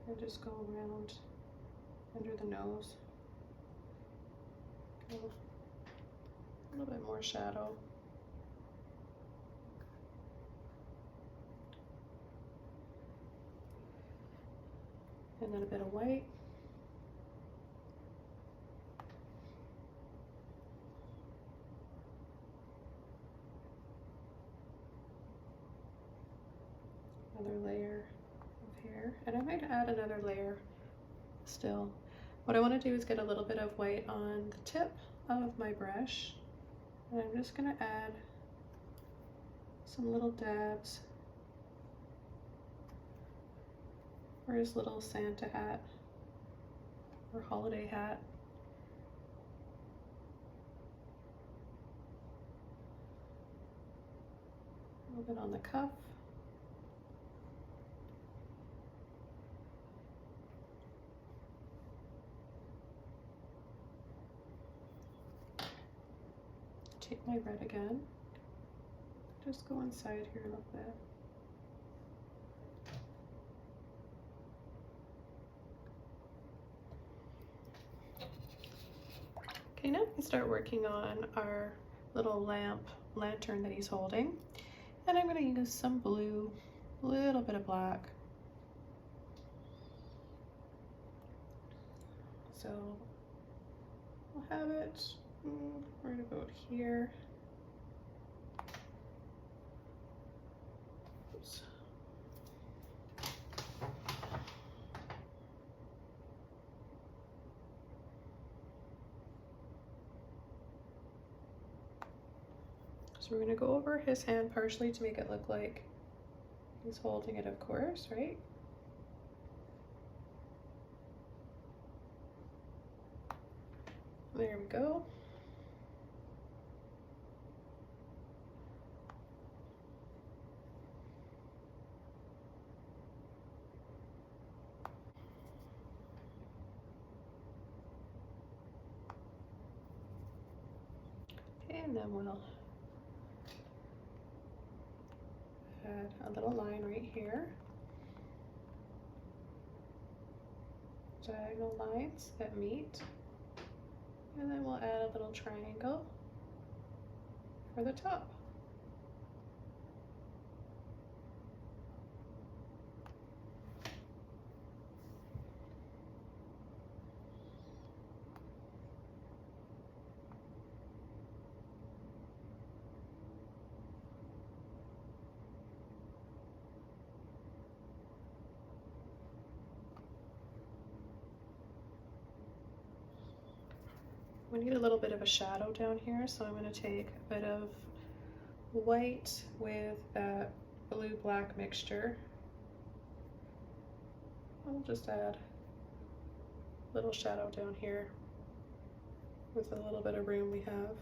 and just go around under the nose. A little bit more shadow. And then a bit of white. Another layer of hair, and I might add another layer still. What I want to do is get a little bit of white on the tip of my brush, and I'm just going to add some little dabs for his little Santa hat or holiday hat. A little bit on the cuff. Take my red again. Just go inside here a little bit. Okay, now we can start working on our little lantern that he's holding. And I'm going to use some blue, a little bit of black. So we'll have it right about here. Oops. So we're going to go over his hand partially to make it look like he's holding it, of course, right? There we go. And then we'll add a little line right here. Diagonal lines that meet. And then we'll add a little triangle for the top. We need a little bit of a shadow down here, so I'm going to take a bit of white with that blue-black mixture. I'll just add a little shadow down here with a little bit of room we have.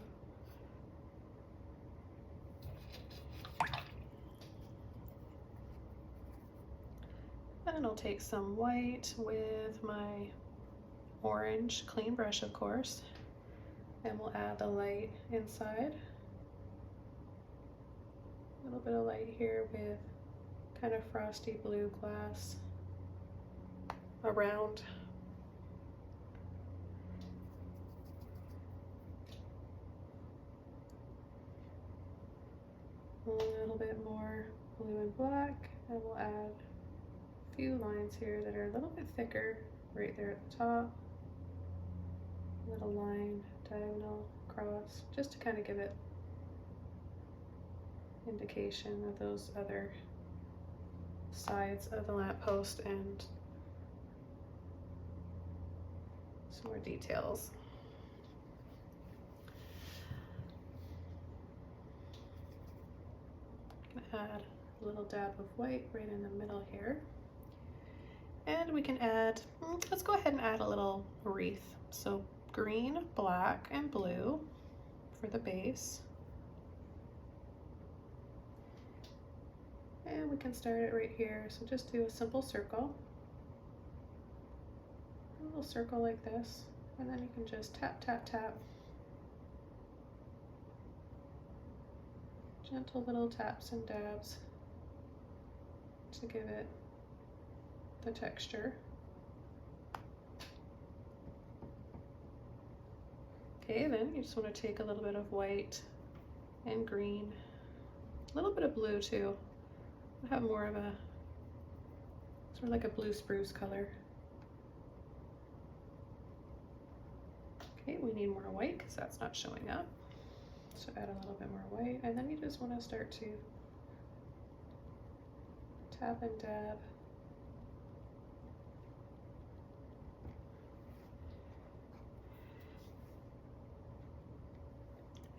And I'll take some white with my orange clean brush, of course, and we'll add the light inside. A little bit of light here with kind of frosty blue glass around. A little bit more blue and black, and we'll add a few lines here that are a little bit thicker right there at the top. Little line, diagonal, across, just to kind of give it indication of those other sides of the lamppost and some more details. Add a little dab of white right in the middle here. And we can add, let's go ahead and add a little wreath. So green, black, and blue for the base. And we can start it right here. So just do a simple circle. A little circle like this. And then you can just tap, tap, tap. Gentle little taps and dabs to give it the texture. Okay, then you just want to take a little bit of white and green, a little bit of blue too. I have more of a sort of like a blue spruce color. Okay, we need more white because that's not showing up. So add a little bit more white, and then you just want to start to tap and dab.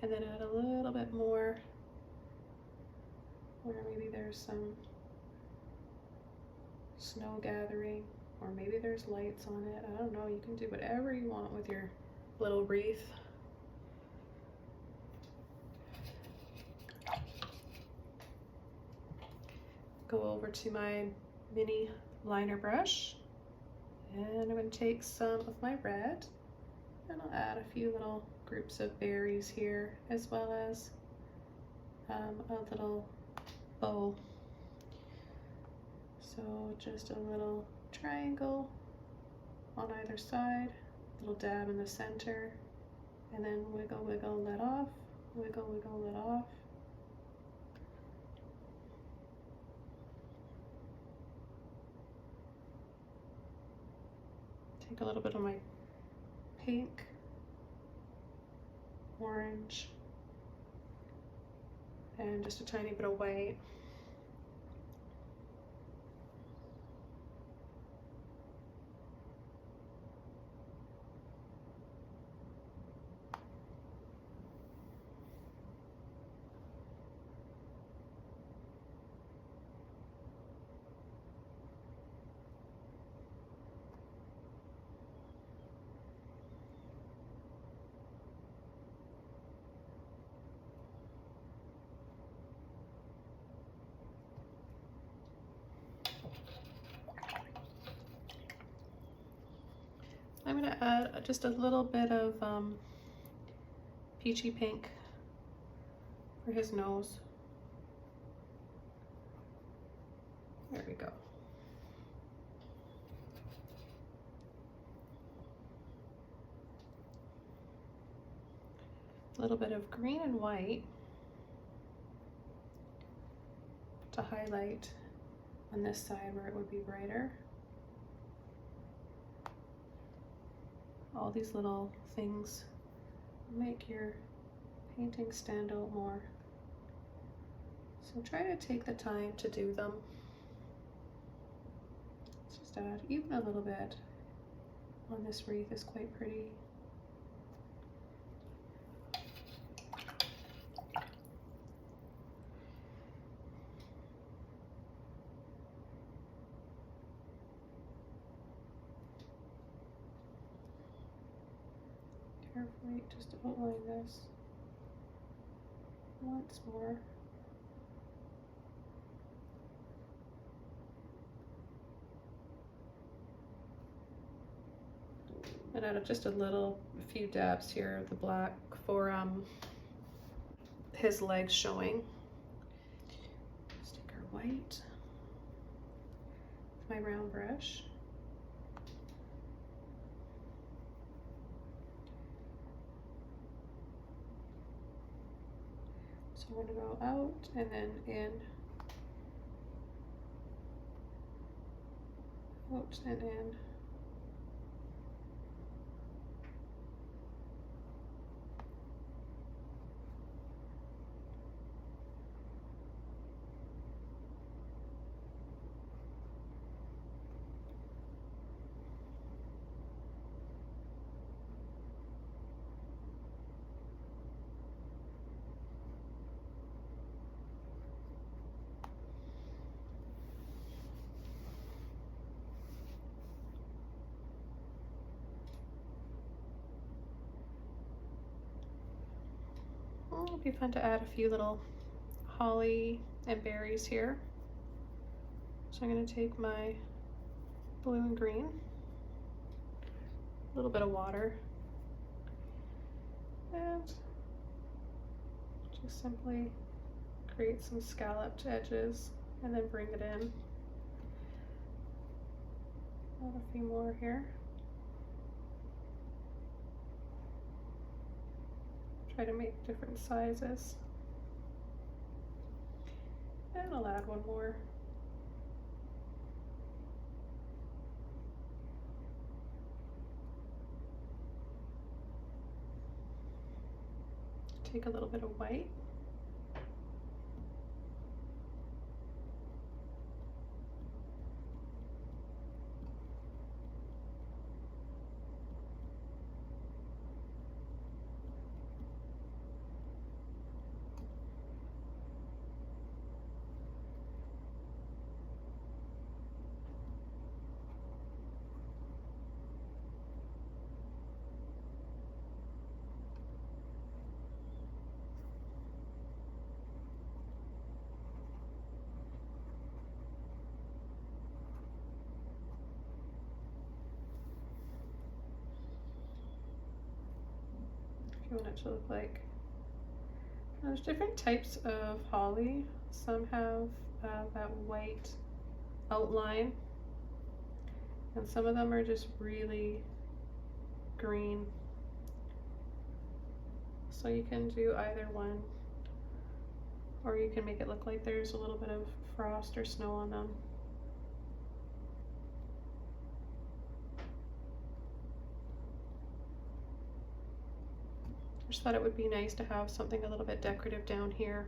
And then add a little bit more where maybe there's some snow gathering, or maybe there's lights on it. I don't know, you can do whatever you want with your little wreath. Go over to my mini liner brush, and I'm going to take some of my red, and I'll add a few little groups of berries here, as well as a little bow. So just a little triangle on either side, little dab in the center, and then wiggle, wiggle, let off, wiggle, wiggle, let off. Take a little bit of my pink, orange, and just a tiny bit of white. I'm going to add just a little bit of peachy pink for his nose. There we go. A little bit of green and white to highlight on this side where it would be brighter. All these little things make your painting stand out more. So try to take the time to do them. Let's just add even a little bit on this wreath is quite pretty. Carefully just outline this once more. And add just a few dabs here of the black for his legs showing. Stick our white with my round brush. So I'm going to go out and then in, out and in. It'd be fun to add a few little holly and berries here. So I'm going to take my blue and green, a little bit of water, and just simply create some scalloped edges and then bring it in. Add a few more here. Try to make different sizes. And I'll add one more. take a little bit of white. You want it to look like. There's different types of holly. Some have that white outline, and some of them are just really green. So you can do either one, or you can make it look like there's a little bit of frost or snow on them. Just thought it would be nice to have something a little bit decorative down here.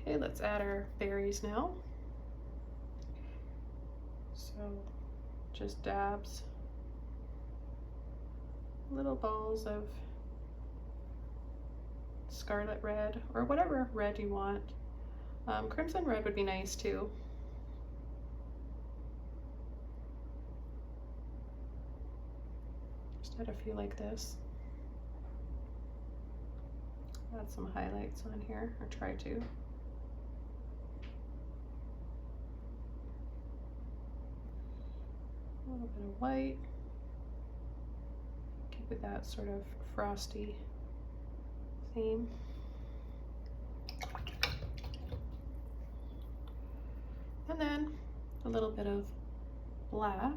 Okay, let's add our berries now. So just dabs, little balls of scarlet red, or whatever red you want. Crimson red would be nice too. Add a few like this. Add some highlights on here, or try to. A little bit of white. Keep with that sort of frosty theme. And then a little bit of black.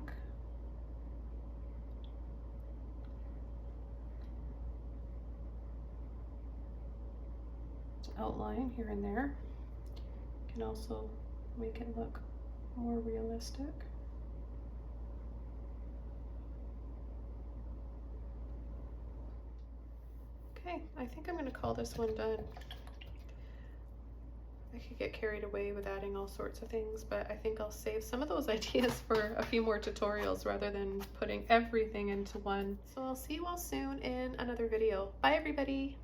Outline here and there. You can also make it look more realistic. Okay, I think I'm going to call this one done. I could get carried away with adding all sorts of things, but I think I'll save some of those ideas for a few more tutorials rather than putting everything into one. So I'll see you all soon in another video. Bye everybody!